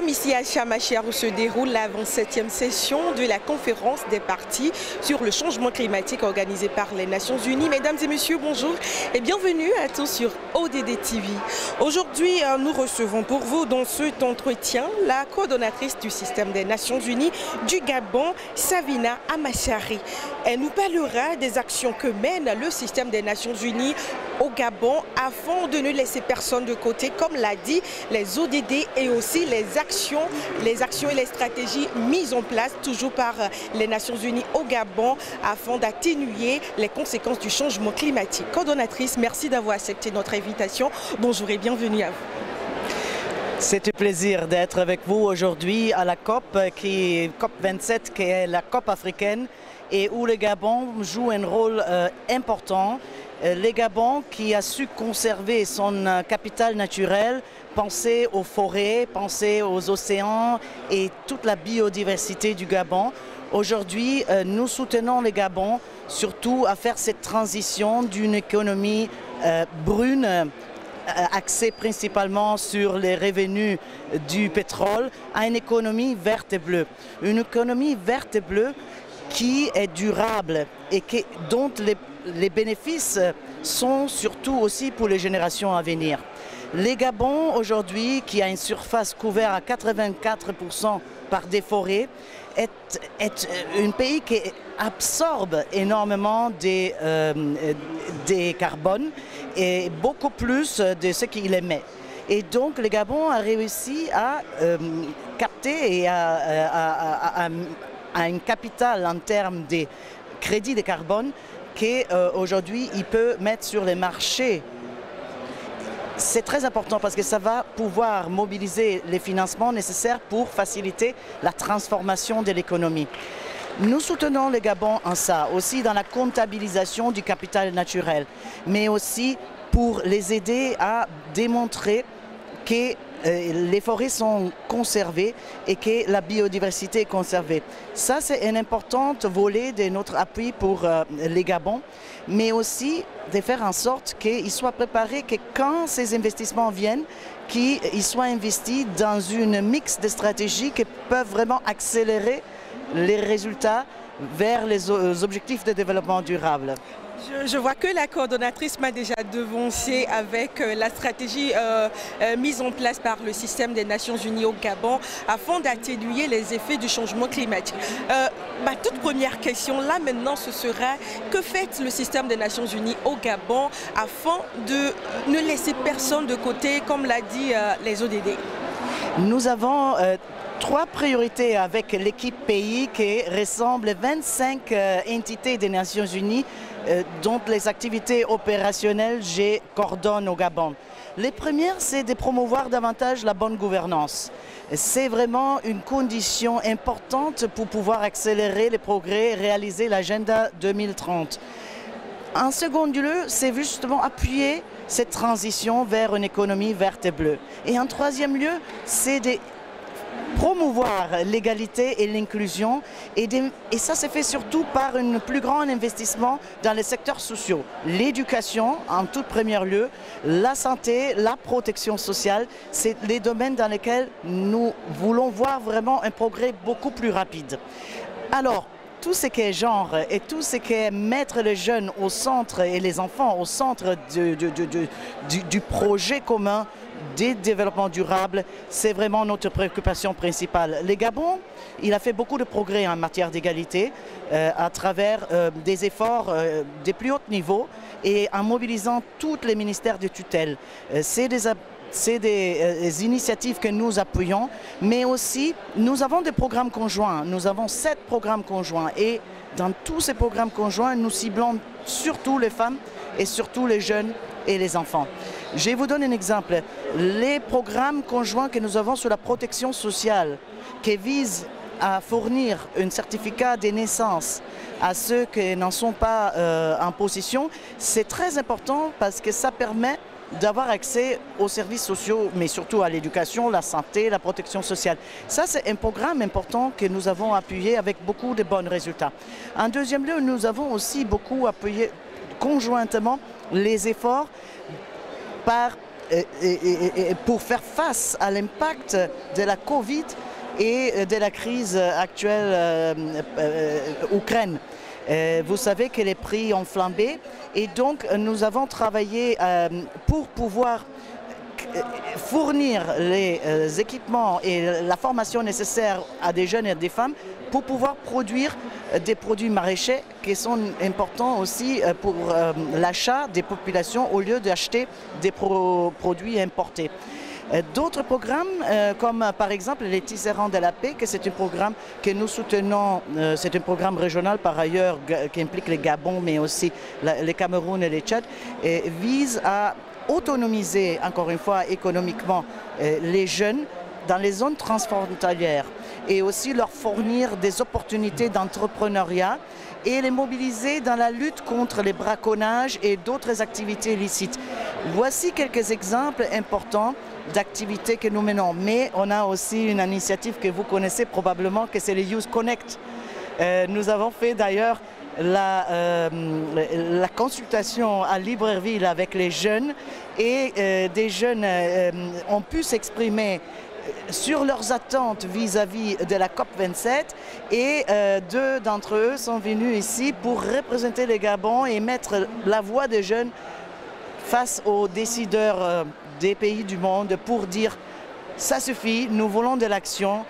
sommes ici à Chamachia où se déroule la 27e session de la conférence des partis sur le changement climatique organisée par les Nations Unies. Mesdames et messieurs, bonjour et bienvenue à tous sur ODD TV. Aujourd'hui, nous recevons pour vous dans cet entretien la coordonnatrice du système des Nations Unies du Gabon, Savina Amachari. Elle nous parlera des actions que mène le système des Nations Unies au Gabon afin de ne laisser personne de côté, comme l'a dit les ODD et aussi les actions et les stratégies mises en place toujours par les Nations Unies au Gabon afin d'atténuer les conséquences du changement climatique. Coordonnatrice, merci d'avoir accepté notre invitation. Bonjour et bienvenue à vous. C'est un plaisir d'être avec vous aujourd'hui à la COP 27, qui est la COP africaine et où le Gabon joue un rôle important. Le Gabon qui a su conserver son capital naturel, penser aux forêts, penser aux océans et toute la biodiversité du Gabon. Aujourd'hui, nous soutenons le Gabon surtout à faire cette transition d'une économie brune, axée principalement sur les revenus du pétrole, à une économie verte et bleue. Une économie verte et bleue qui est durable et dont les bénéfices sont surtout aussi pour les générations à venir. Le Gabon, aujourd'hui, qui a une surface couverte à 84% par des forêts, est un pays qui absorbe énormément des carbones et beaucoup plus de ce qu'il émet. Et donc, le Gabon a réussi à capter et à un capital en termes de crédit de carbone qu'aujourd'hui, il peut mettre sur les marchés. C'est très important parce que ça va pouvoir mobiliser les financements nécessaires pour faciliter la transformation de l'économie. Nous soutenons le Gabon en ça, aussi dans la comptabilisation du capital naturel, mais aussi pour les aider à démontrer que les forêts sont conservées et que la biodiversité est conservée. Ça, c'est un important volet de notre appui pour les Gabon, mais aussi de faire en sorte qu'ils soient préparés que quand ces investissements viennent, qu'ils soient investis dans une mix de stratégies qui peuvent vraiment accélérer les résultats vers les objectifs de développement durable. Je vois que la coordonnatrice m'a déjà devancé avec la stratégie mise en place par le système des Nations Unies au Gabon afin d'atténuer les effets du changement climatique. Ma toute première question là maintenant ce sera que fait le système des Nations Unies au Gabon afin de ne laisser personne de côté comme l'a dit les ODD? Nous avons trois priorités avec l'équipe pays qui ressemble à 25 entités des Nations Unies dont les activités opérationnelles je coordonne au Gabon. Les premières, c'est de promouvoir davantage la bonne gouvernance. C'est vraiment une condition importante pour pouvoir accélérer les progrès et réaliser l'agenda 2030. En second lieu, c'est justement appuyer cette transition vers une économie verte et bleue. Et en troisième lieu, c'est de promouvoir l'égalité et l'inclusion et ça se fait surtout par un plus grand investissement dans les secteurs sociaux. L'éducation en tout premier lieu, la santé, la protection sociale, c'est les domaines dans lesquels nous voulons voir vraiment un progrès beaucoup plus rapide. Alors, tout ce qui est genre et tout ce qui est mettre les jeunes au centre et les enfants au centre du projet commun des développements durables, c'est vraiment notre préoccupation principale. Le Gabon, il a fait beaucoup de progrès en matière d'égalité à travers des efforts des plus hauts niveaux et en mobilisant tous les ministères de tutelle. C'est des initiatives que nous appuyons, mais aussi nous avons des programmes conjoints. Nous avons 7 programmes conjoints et dans tous ces programmes conjoints, nous ciblons surtout les femmes et surtout les jeunes et les enfants. Je vous donne un exemple. Les programmes conjoints que nous avons sur la protection sociale qui visent à fournir un certificat de naissance à ceux qui n'en sont pas en possession, c'est très important parce que ça permet d'avoir accès aux services sociaux, mais surtout à l'éducation, la santé, la protection sociale. Ça, c'est un programme important que nous avons appuyé avec beaucoup de bons résultats. En deuxième lieu, nous avons aussi beaucoup appuyé conjointement les efforts par pour faire face à l'impact de la Covid et de la crise actuelle Ukraine. Vous savez que les prix ont flambé et donc nous avons travaillé pour pouvoir fournir les équipements et la formation nécessaire à des jeunes et à des femmes pour pouvoir produire des produits maraîchers qui sont importants aussi pour l'achat des populations au lieu d'acheter des produits importés. D'autres programmes, comme par exemple les Tisserands de la paix, que c'est un programme que nous soutenons, c'est un programme régional par ailleurs qui implique les Gabon, mais aussi les Cameroun et les Tchad, vise à autonomiser, encore une fois, économiquement les jeunes dans les zones transfrontalières et aussi leur fournir des opportunités d'entrepreneuriat et les mobiliser dans la lutte contre les braconnages et d'autres activités illicites. Voici quelques exemples importants d'activités que nous menons. Mais on a aussi une initiative que vous connaissez probablement, que c'est le Youth Connect. Nous avons fait d'ailleurs la consultation à Libreville avec les jeunes et des jeunes ont pu s'exprimer sur leurs attentes vis-à-vis de la COP27 et deux d'entre eux sont venus ici pour représenter le Gabon et mettre la voix des jeunes face aux décideurs des pays du monde pour dire ça suffit, nous voulons de l'action,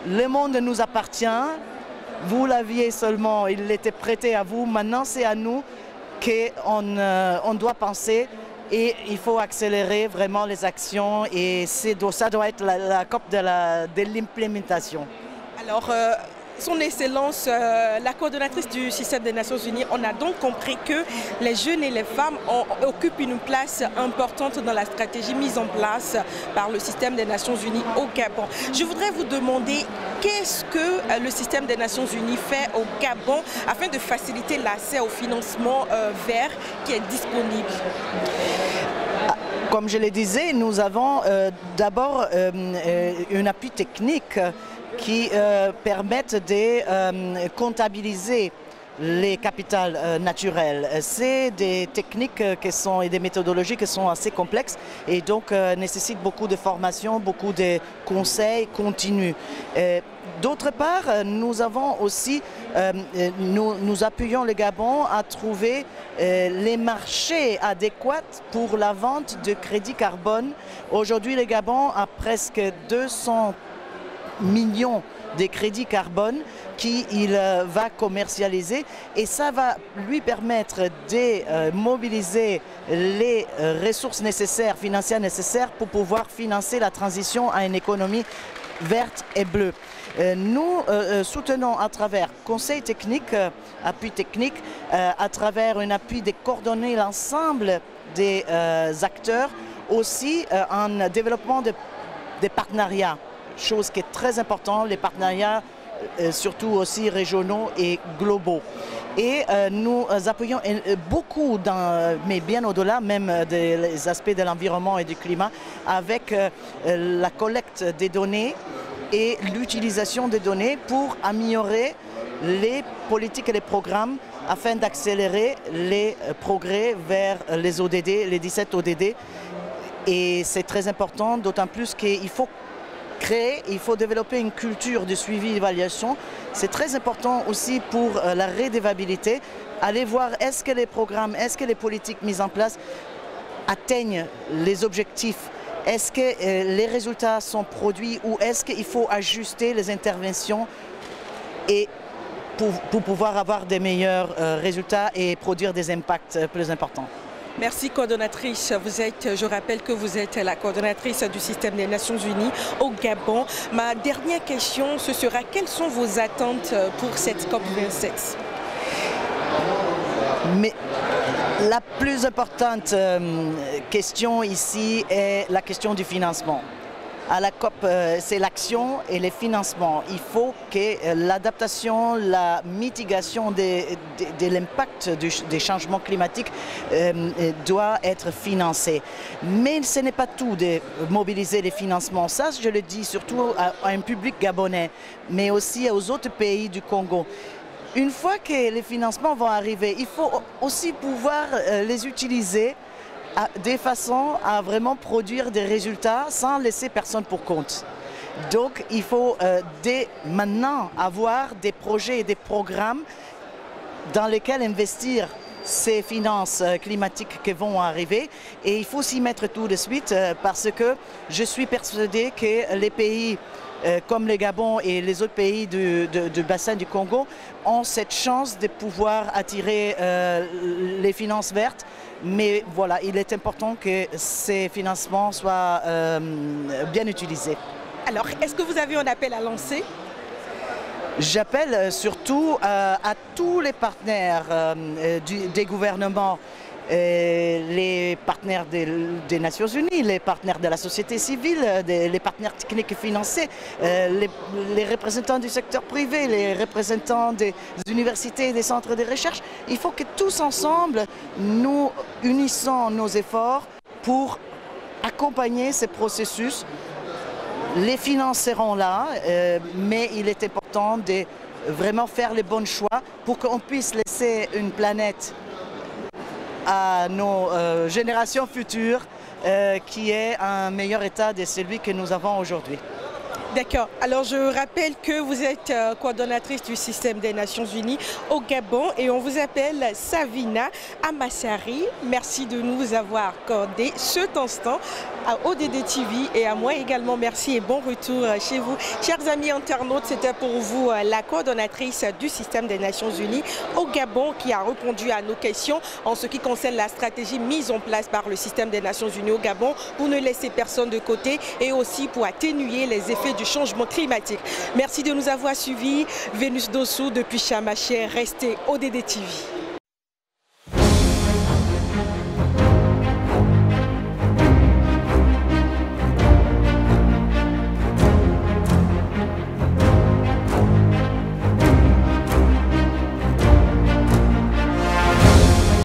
le monde nous appartient, vous l'aviez seulement, il était prêté à vous, maintenant c'est à nous qu'on doit penser et il faut accélérer vraiment les actions et ça doit être la COP de l'implémentation. Alors, Son Excellence, la coordonnatrice du système des Nations Unies, on a donc compris que les jeunes et les femmes occupent une place importante dans la stratégie mise en place par le système des Nations Unies au Gabon. Je voudrais vous demander qu'est-ce que le système des Nations Unies fait au Gabon afin de faciliter l'accès au financement vert qui est disponible. Comme je le disais, nous avons d'abord un appui technique qui permettent de comptabiliser les capitales naturelles. C'est des techniques et des méthodologies qui sont assez complexes et donc nécessitent beaucoup de formation, beaucoup de conseils continus. D'autre part, nous avons aussi, nous appuyons le Gabon à trouver les marchés adéquats pour la vente de crédits carbone. Aujourd'hui, le Gabon a presque 200 millions de crédits carbone qu'il va commercialiser et ça va lui permettre de mobiliser les ressources nécessaires, financières nécessaires pour pouvoir financer la transition à une économie verte et bleue. Nous soutenons à travers conseils techniques, appui technique, à travers un appui de coordonner l'ensemble des acteurs, aussi en développement des partenariats. Chose qui est très importante, les partenariats surtout aussi régionaux et globaux. Et nous appuyons beaucoup, mais bien au-delà même des aspects de l'environnement et du climat, avec la collecte des données et l'utilisation des données pour améliorer les politiques et les programmes afin d'accélérer les progrès vers les ODD, les 17 ODD. Et c'est très important, d'autant plus qu'il faut il faut développer une culture de suivi et d'évaluation. C'est très important aussi pour la redevabilité. Aller voir est-ce que les programmes, est-ce que les politiques mises en place atteignent les objectifs. Est-ce que les résultats sont produits ou est-ce qu'il faut ajuster les interventions et pour pouvoir avoir des meilleurs résultats et produire des impacts plus importants. Merci coordonnatrice. Je rappelle que vous êtes la coordonnatrice du système des Nations Unies au Gabon. Ma dernière question, ce sera quelles sont vos attentes pour cette COP27? Mais la plus importante question ici est la question du financement. À la COP, c'est l'action et les financements. Il faut que l'adaptation, la mitigation de l'impact des changements climatiques doit être financée. Mais ce n'est pas tout de mobiliser les financements. Ça, je le dis surtout à un public gabonais, mais aussi aux autres pays du Congo. Une fois que les financements vont arriver, il faut aussi pouvoir les utiliser des façons à vraiment produire des résultats sans laisser personne pour compte. Donc il faut dès maintenant avoir des projets et des programmes dans lesquels investir ces finances climatiques qui vont arriver, et il faut s'y mettre tout de suite parce que je suis persuadée que les pays comme le Gabon et les autres pays du bassin du Congo ont cette chance de pouvoir attirer les finances vertes. Mais voilà, il est important que ces financements soient bien utilisés. Alors, est-ce que vous avez un appel à lancer? J'appelle surtout à tous les partenaires des gouvernements, les partenaires des Nations Unies, les partenaires de la société civile, les partenaires techniques et financiers, les représentants du secteur privé, les représentants des universités et des centres de recherche. Il faut que tous ensemble, nous unissons nos efforts pour accompagner ces processus. Les finances seront là, mais il est important de vraiment faire les bons choix pour qu'on puisse laisser une planète à nos générations futures qui est un meilleur état de celui que nous avons aujourd'hui. D'accord. Alors je rappelle que vous êtes coordonnatrice du système des Nations Unies au Gabon et on vous appelle Savina Amassari. Merci de nous avoir accordé cet instant à ODD TV et à moi également. Merci et bon retour chez vous. Chers amis internautes, c'était pour vous la coordonnatrice du système des Nations Unies au Gabon qui a répondu à nos questions en ce qui concerne la stratégie mise en place par le système des Nations Unies au Gabon pour ne laisser personne de côté et aussi pour atténuer les effets du changement climatique. Merci de nous avoir suivis. Vénus Dossou depuis Chamaché, restez ODD TV.